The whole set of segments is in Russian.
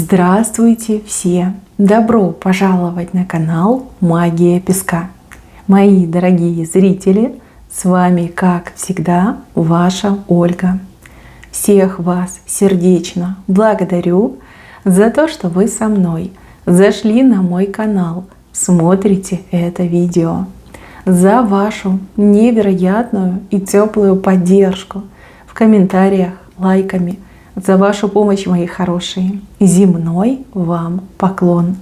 Здравствуйте все! Добро пожаловать на канал Магия Песка. Мои дорогие зрители, с вами, как всегда, ваша Ольга. Всех вас сердечно благодарю за то, что вы со мной зашли на мой канал, смотрите это видео, за вашу невероятную и теплую поддержку в комментариях, лайками, за вашу помощь, мои хорошие. Земной вам поклон.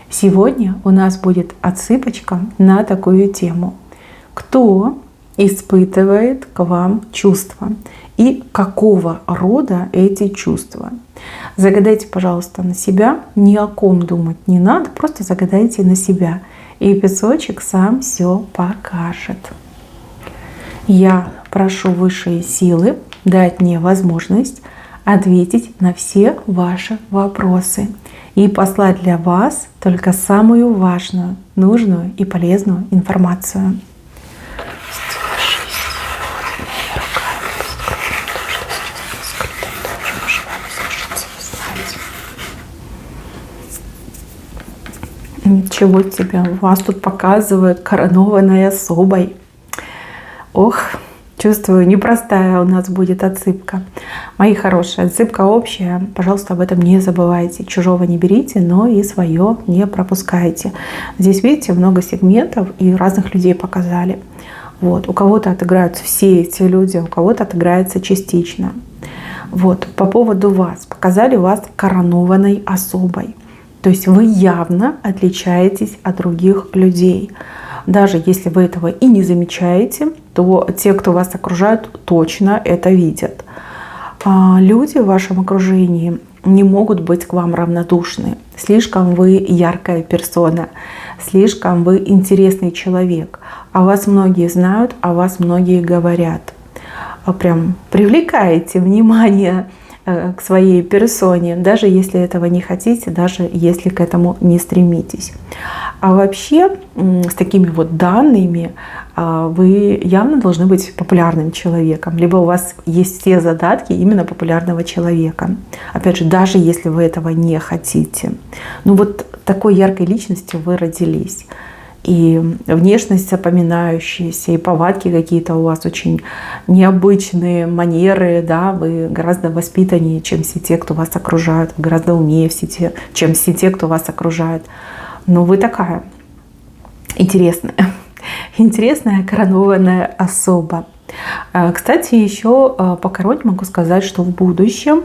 Сегодня у нас будет отсыпочка на такую тему. Кто испытывает к вам чувства и какого рода эти чувства? Загадайте, пожалуйста, на себя. Ни о ком думать не надо, просто загадайте на себя. И песочек сам все покажет. Я прошу высшие силы дать мне возможность ответить на все ваши вопросы и послать для вас только самую важную, нужную и полезную информацию. Ничего тебе, вас тут показывают коронованной особой. Ох, чувствую, непростая у нас будет отсыпка. Мои хорошие, отсыпка общая. Пожалуйста, об этом не забывайте. Чужого не берите, но и свое не пропускайте. Здесь, видите, много сегментов и разных людей показали. Вот. У кого-то отыграются все эти люди, у кого-то отыграется частично. Вот. По поводу вас. Показали вас коронованной особой. То есть вы явно отличаетесь от других людей. Даже если вы этого и не замечаете, то те, кто вас окружают, точно это видят. Люди в вашем окружении не могут быть к вам равнодушны. Слишком вы яркая персона, слишком вы интересный человек. О вас многие знают, о вас многие говорят. Прям привлекаете внимание к своей персоне, даже если этого не хотите, даже если к этому не стремитесь. А вообще с такими вот данными вы явно должны быть популярным человеком, либо у вас есть все задатки именно популярного человека. Опять же, даже если вы этого не хотите. Ну вот такой яркой личностью вы родились. И внешность запоминающаяся, и повадки какие-то у вас очень необычные, манеры, да, вы гораздо воспитаннее, чем все те, кто вас окружают, вы гораздо умнее, чем все те, кто вас окружает. Но вы такая интересная, интересная коронованная особа. Кстати, еще по короне могу сказать, что в будущем,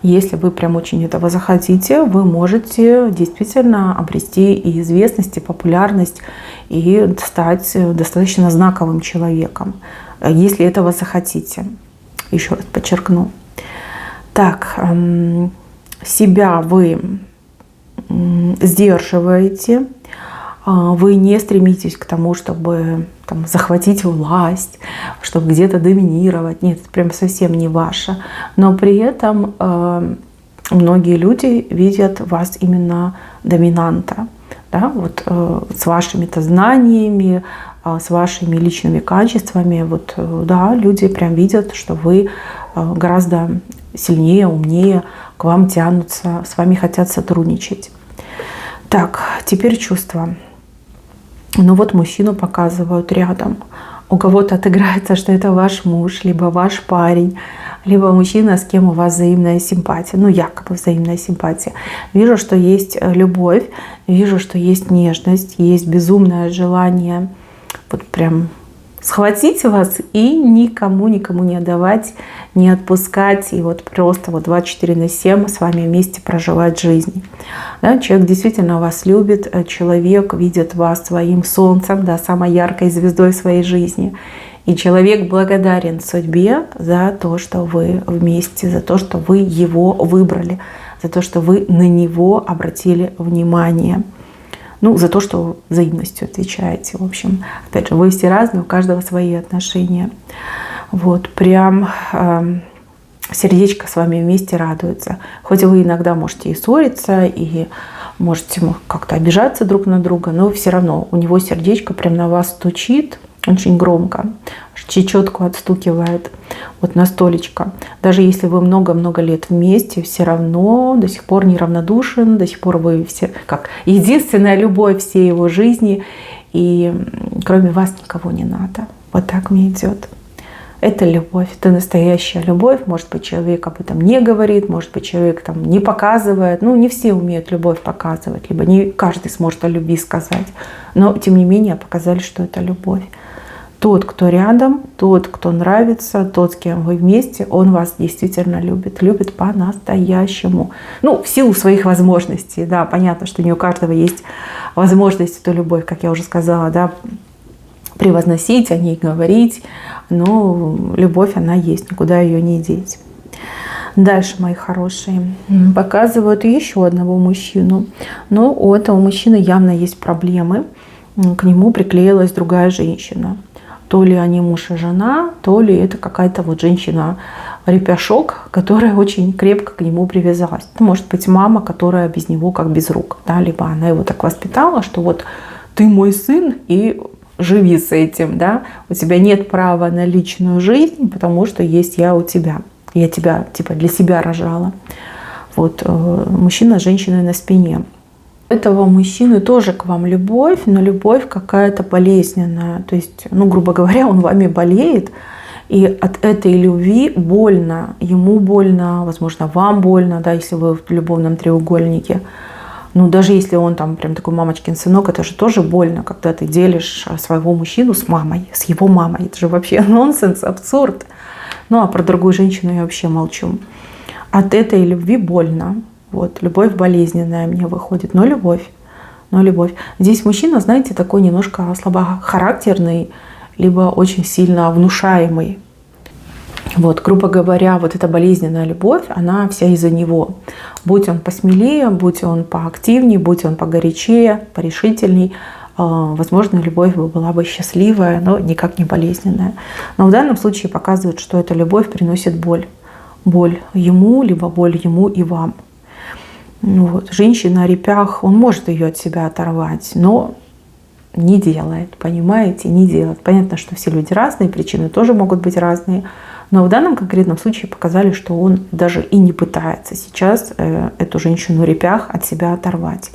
если вы прям очень этого захотите, вы можете действительно обрести и известность, и популярность, и стать достаточно знаковым человеком, если этого захотите. Еще раз подчеркну. Так, себя вы сдерживаете, вы не стремитесь к тому, чтобы там захватить власть, чтобы где-то доминировать. Нет, это прям совсем не ваше. Но при этом многие люди видят вас именно доминанта. Да? Вот, с вашими-то знаниями, с вашими личными качествами. Вот, да, люди прям видят, что вы гораздо сильнее, умнее, к вам тянутся, с вами хотят сотрудничать. Так, теперь чувства. Ну вот мужчину показывают рядом. У кого-то отыграется, что это ваш муж, либо ваш парень, либо мужчина, с кем у вас взаимная симпатия. Ну, якобы взаимная симпатия. Вижу, что есть любовь, вижу, что есть нежность, есть безумное желание вот прям схватить вас и никому не отдавать, не отпускать, и вот просто вот 24/7 с вами вместе проживать жизнь. Да, человек действительно вас любит, человек видит вас своим солнцем, да, самой яркой звездой своей жизни. И человек благодарен судьбе за то, что вы вместе, за то, что вы его выбрали, за то, что вы на него обратили внимание. Ну, за то, что взаимностью отвечаете. В общем, опять же, вы все разные, у каждого свои отношения. Вот, прям сердечко с вами вместе радуется. Хоть вы иногда можете и ссориться, и можете как-то обижаться друг на друга, но все равно у него сердечко прям на вас стучит, очень громко, чечетку отстукивает вот на столечко. Даже если вы много-много лет вместе, все равно до сих пор неравнодушен, до сих пор вы все как единственная любовь всей его жизни, и кроме вас никого не надо. Вот так мне идет. Это любовь, это настоящая любовь. Может быть, человек об этом не говорит, может быть, человек там не показывает. Ну, не все умеют любовь показывать, либо не каждый сможет о любви сказать. Но, тем не менее, показали, что это любовь. Тот, кто рядом, тот, кто нравится, тот, с кем вы вместе, он вас действительно любит. Любит по-настоящему. Ну, в силу своих возможностей. Да, понятно, что не у каждого есть возможность эту любовь, как я уже сказала, да, превозносить, о ней говорить, но любовь, она есть, никуда ее не деть. Дальше, мои хорошие, показывают еще одного мужчину. Но у этого мужчины явно есть проблемы. К нему приклеилась другая женщина. То ли они муж и жена, то ли это какая-то вот женщина-репяшок, которая очень крепко к нему привязалась. Это может быть мама, которая без него как без рук. Да? Либо она его так воспитала, что вот ты мой сын, и живи с этим, да, у тебя нет права на личную жизнь, потому что есть я у тебя. Я тебя типа для себя рожала. Вот мужчина с женщиной на спине. У этого мужчины тоже к вам любовь, но любовь какая-то болезненная. То есть, ну, грубо говоря, он вами болеет, и от этой любви больно. Ему больно, возможно, вам больно, да, если вы в любовном треугольнике. Ну, даже если он там прям такой мамочкин сынок, это же тоже больно, когда ты делишь своего мужчину с мамой, с его мамой. Это же вообще нонсенс, абсурд. Ну, а про другую женщину я вообще молчу. От этой любви больно. Вот, любовь болезненная мне выходит, но любовь. Но любовь. Здесь мужчина, знаете, такой немножко слабохарактерный, либо очень сильно внушаемый. Вот, грубо говоря, вот эта болезненная любовь, она вся из-за него. Будь он посмелее, будь он поактивнее, будь он погорячее, порешительней, возможно, любовь была бы счастливая, но никак не болезненная. Но в данном случае показывает, что эта любовь приносит боль. Боль ему, либо боль ему и вам. Вот. Женщина-репях, он может ее от себя оторвать, но не делает, понимаете, не делает. Понятно, что все люди разные, причины тоже могут быть разные. Но в данном конкретном случае показали, что он даже и не пытается сейчас эту женщину-репях от себя оторвать.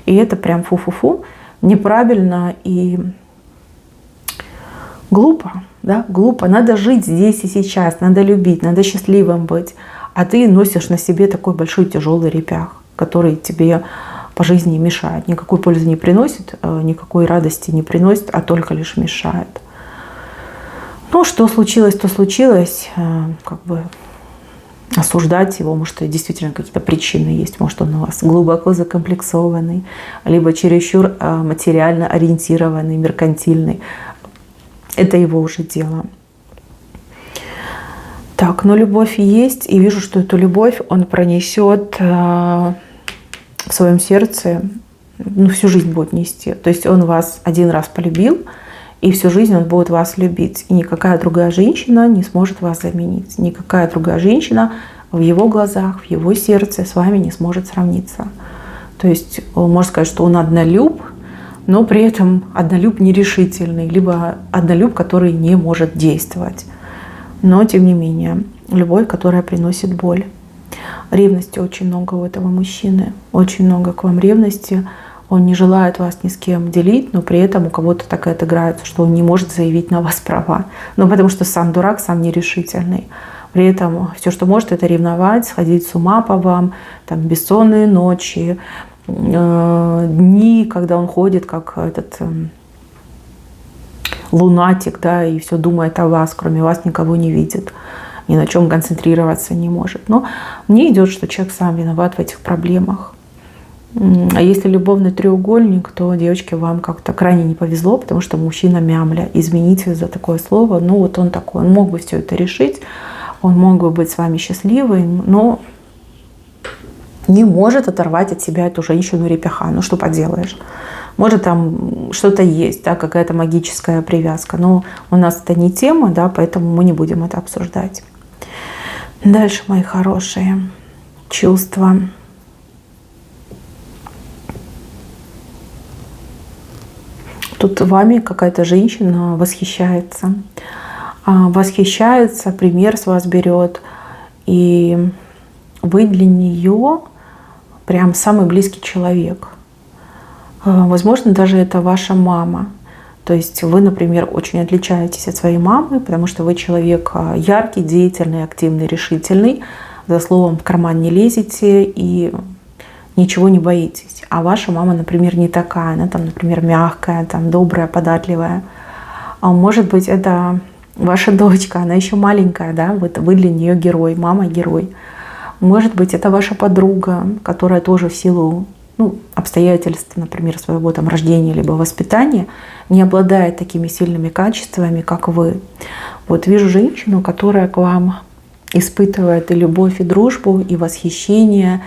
И это прям фу-фу-фу, неправильно и глупо. Да? Глупо. Надо жить здесь и сейчас, надо любить, надо счастливым быть. А ты носишь на себе такой большой тяжелый репях, который тебе по жизни мешает. Никакой пользы не приносит, никакой радости не приносит, а только лишь мешает. Ну, что случилось, то случилось. Как бы осуждать его, может, действительно какие-то причины есть. Может, он у вас глубоко закомплексованный, либо чересчур материально ориентированный, меркантильный. Это его уже дело. Так, но любовь есть, и вижу, что эту любовь он пронесет в своем сердце, ну, всю жизнь будет нести. То есть он вас один раз полюбил, и всю жизнь он будет вас любить. И никакая другая женщина не сможет вас заменить. Никакая другая женщина в его глазах, в его сердце с вами не сможет сравниться. То есть он может сказать, что он однолюб, но при этом однолюб нерешительный, либо однолюб, который не может действовать. Но, тем не менее, любовь, которая приносит боль. Ревности очень много у этого мужчины. Очень много к вам ревности. Он не желает вас ни с кем делить, но при этом у кого-то так и отыграется, что он не может заявить на вас права. Ну, потому что сам дурак, сам нерешительный. При этом все, что может, это ревновать, сходить с ума по вам, там, бессонные ночи, дни, когда он ходит, как этот лунатик, да, и все думает о вас, кроме вас никого не видит, ни на чем концентрироваться не может. Но мне идет, что человек сам виноват в этих проблемах. А если любовный треугольник, то, девочки, вам как-то крайне не повезло, потому что мужчина мямля. Извините за такое слово, но вот он такой, он мог бы все это решить, он мог бы быть с вами счастливым, но не может оторвать от себя эту женщину-репяха. Ну что поделаешь? Может, там что-то есть, да, какая-то магическая привязка, но у нас это не тема, да, поэтому мы не будем это обсуждать. Дальше, мои хорошие, чувства. Тут вами какая-то женщина восхищается. Восхищается, пример с вас берет. И вы для нее прям самый близкий человек. Возможно, даже это ваша мама. То есть вы, например, очень отличаетесь от своей мамы, потому что вы человек яркий, деятельный, активный, решительный. За словом в карман не лезете и ничего не боитесь. А ваша мама, например, не такая. Она там, например, мягкая, там, добрая, податливая. А может быть, это ваша дочка, она еще маленькая, да? Вы для нее герой, мама герой. Может быть, это ваша подруга, которая тоже в силу обстоятельств, например, своего там рождения либо воспитания, не обладает такими сильными качествами, как вы. Вот вижу женщину, которая к вам испытывает и любовь, и дружбу, и восхищение,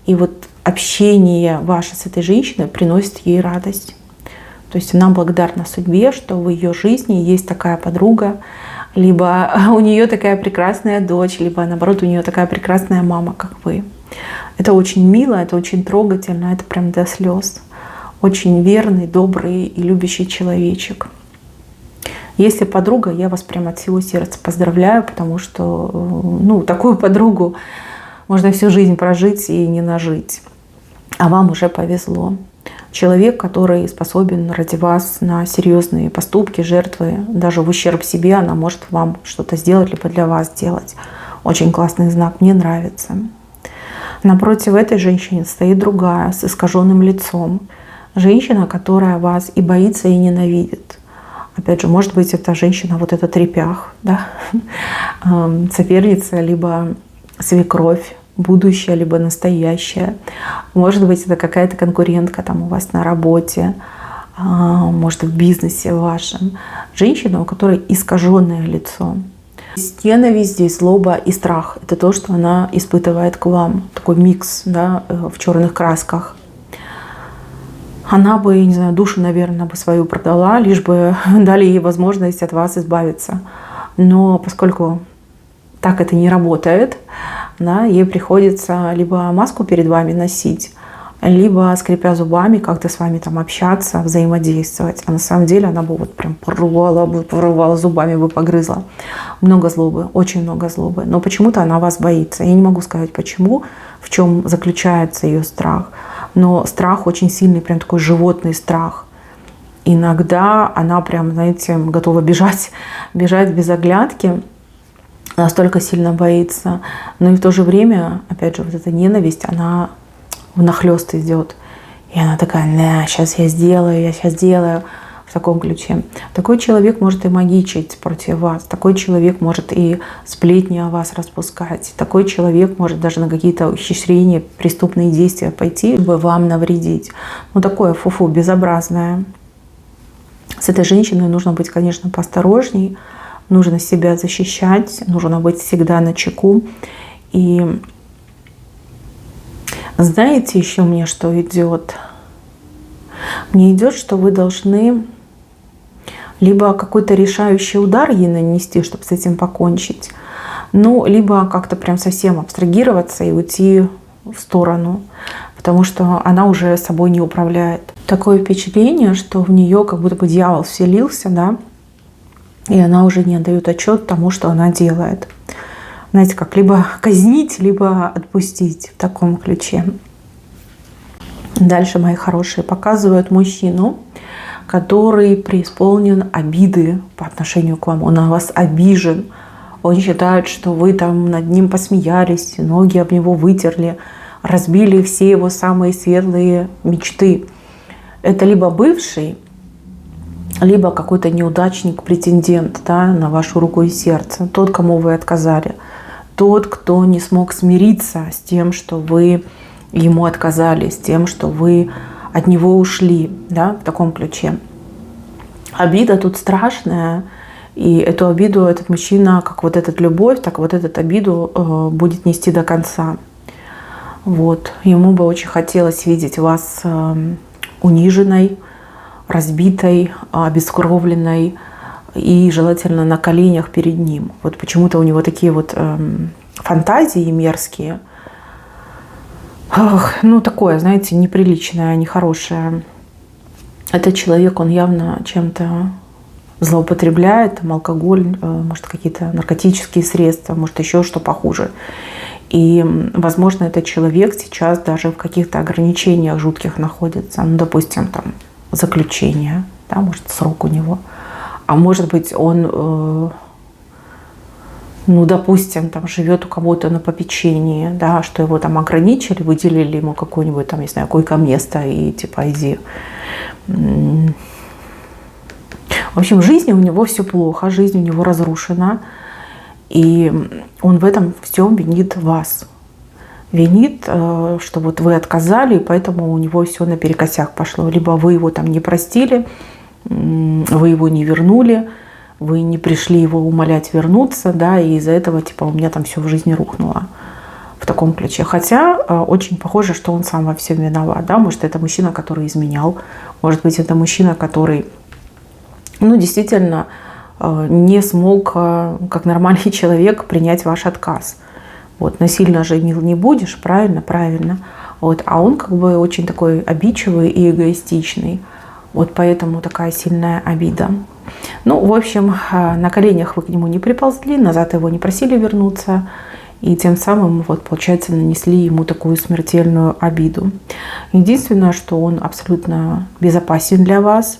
и вот общение ваше с этой женщиной приносит ей радость. То есть она благодарна судьбе, что в ее жизни есть такая подруга, либо у нее такая прекрасная дочь, либо наоборот у нее такая прекрасная мама, как вы. Это очень мило, это очень трогательно, это прям до слез. Очень верный, добрый и любящий человечек. Если подруга, я вас прям от всего сердца поздравляю, потому что такую подругу можно всю жизнь прожить и не нажить. А вам уже повезло. Человек, который способен ради вас на серьезные поступки, жертвы, даже в ущерб себе, она может вам что-то сделать, либо для вас сделать. Очень классный знак, мне нравится. Напротив этой женщины стоит другая, с искаженным лицом. Женщина, которая вас и боится, и ненавидит. Опять же, может быть, это женщина, вот этот репях, да? Соперница, либо свекровь, будущее, либо настоящее. Может быть, это какая-то конкурентка там у вас на работе, может, в бизнесе вашем. Женщина, у которой искаженное лицо. Здесь ненависть, здесь злоба и страх. Это то, что она испытывает к вам. Такой микс, да, в черных красках. Она бы, не знаю, душу, наверное, бы свою продала, лишь бы дали ей возможность от вас избавиться. Но поскольку так это не работает, да, ей приходится либо маску перед вами носить, либо, скрипя зубами, как-то с вами там общаться, взаимодействовать. А на самом деле она бы вот прям порвала зубами, бы погрызла. Много злобы, очень много злобы. Но почему-то она вас боится. Я не могу сказать, почему, в чем заключается ее страх. Но страх очень сильный, прям такой животный страх. Иногда она прям, знаете, готова бежать без оглядки. Настолько сильно боится. Но и в то же время, опять же, вот эта ненависть, она внахлёст идет. И она такая, сейчас я сделаю, в таком ключе. Такой человек может и магичить против вас. Такой человек может и сплетни о вас распускать. Такой человек может даже на какие-то ухищрения, преступные действия пойти, чтобы вам навредить. Такое фу-фу, безобразное. С этой женщиной нужно быть, конечно, поосторожней. Нужно себя защищать, нужно быть всегда начеку. И знаете, еще мне что идет? Мне идет, что вы должны либо какой-то решающий удар ей нанести, чтобы с этим покончить, либо как-то прям совсем абстрагироваться и уйти в сторону, потому что она уже собой не управляет. Такое впечатление, что в нее как будто бы дьявол вселился, да, и она уже не отдает отчет тому, что она делает. Знаете, как либо казнить, либо отпустить в таком ключе. Дальше, мои хорошие, показывают мужчину, который преисполнен обиды по отношению к вам. Он на вас обижен. Он считает, что вы там над ним посмеялись, ноги об него вытерли, разбили все его самые светлые мечты. Это либо бывший, либо какой-то неудачник, претендент, да, на вашу руку и сердце. Тот, кому вы отказали. Тот, кто не смог смириться с тем, что вы ему отказали, с тем, что вы от него ушли, да, в таком ключе. Обида тут страшная. И эту обиду этот мужчина, как вот эту любовь, так вот эту обиду будет нести до конца. Вот. Ему бы очень хотелось видеть вас униженной, разбитой, обескровленной и желательно на коленях перед ним. Вот почему-то у него такие вот фантазии мерзкие. Такое, знаете, неприличное, нехорошее. Этот человек, он явно чем-то злоупотребляет, там алкоголь, может, какие-то наркотические средства, может, еще что похуже. И, возможно, этот человек сейчас даже в каких-то ограничениях жутких находится. Ну, допустим, там заключение, да, может, срок у него. А может быть, он, ну, допустим, там живет у кого-то на попечении, да, что его там ограничили, выделили ему какое-нибудь там, не знаю, койко-место и типа иди. В общем, в жизни у него все плохо, жизнь у него разрушена. И он в этом всем винит вас. Винит, что вот вы отказали, и поэтому у него все наперекосяк пошло. Либо вы его там не простили, вы его не вернули, вы не пришли его умолять вернуться, да, и из-за этого типа у меня там все в жизни рухнуло. В таком ключе. Хотя очень похоже, что он сам во всем виноват. Да? Может, это мужчина, который изменял. Может быть, это мужчина, который, ну, действительно не смог, как нормальный человек, принять ваш отказ. Вот. Насильно женил не будешь, правильно? Правильно. Вот. А он как бы очень такой обидчивый и эгоистичный. Вот поэтому такая сильная обида. Ну, в общем, на коленях вы к нему не приползли, назад его не просили вернуться. И тем самым, вот, получается, нанесли ему такую смертельную обиду. Единственное, что он абсолютно безопасен для вас,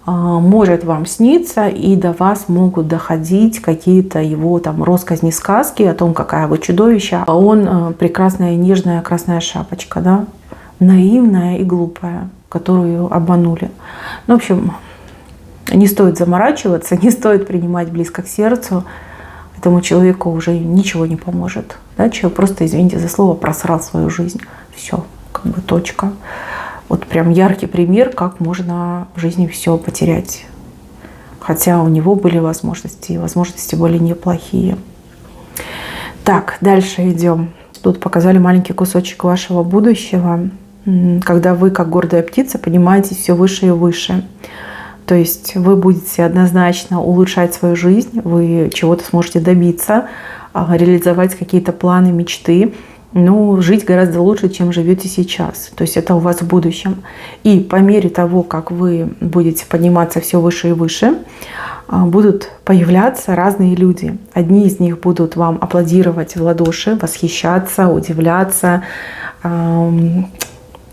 может вам сниться, и до вас могут доходить какие-то его там россказни, сказки о том, какая вы чудовище. А он прекрасная, нежная красная шапочка, да? Наивная и глупая, которую обманули. Ну, в общем, не стоит заморачиваться, не стоит принимать близко к сердцу. Этому человеку уже ничего не поможет. Да? Человек просто, извините за слово, просрал свою жизнь. Все, как бы точка. Вот прям яркий пример, как можно в жизни все потерять. Хотя у него были возможности, и возможности были неплохие. Так, дальше идем. Тут показали маленький кусочек вашего будущего, когда вы, как гордая птица, поднимаетесь все выше и выше. То есть вы будете однозначно улучшать свою жизнь, вы чего-то сможете добиться, реализовать какие-то планы, мечты, но жить гораздо лучше, чем живете сейчас. То есть это у вас в будущем. И по мере того, как вы будете подниматься все выше и выше, будут появляться разные люди. Одни из них будут вам аплодировать в ладоши, восхищаться, удивляться,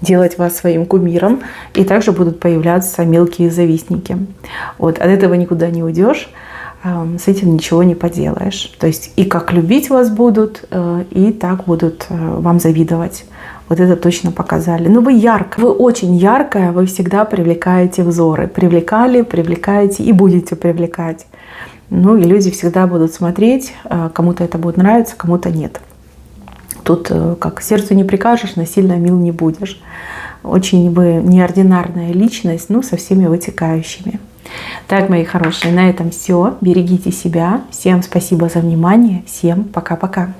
делать вас своим кумиром, и также будут появляться мелкие завистники. Вот, от этого никуда не уйдешь, с этим ничего не поделаешь. То есть и как любить вас будут, и так будут вам завидовать. Вот это точно показали. Но вы яркая, вы очень яркая, вы всегда привлекаете взоры. Привлекали, привлекаете и будете привлекать. Ну и люди всегда будут смотреть, кому-то это будет нравиться, кому-то нет. Тут как сердцу не прикажешь, насильно мил не будешь. Очень вы неординарная личность, ну, со всеми вытекающими. Так, мои хорошие, на этом все. Берегите себя. Всем спасибо за внимание. Всем пока-пока.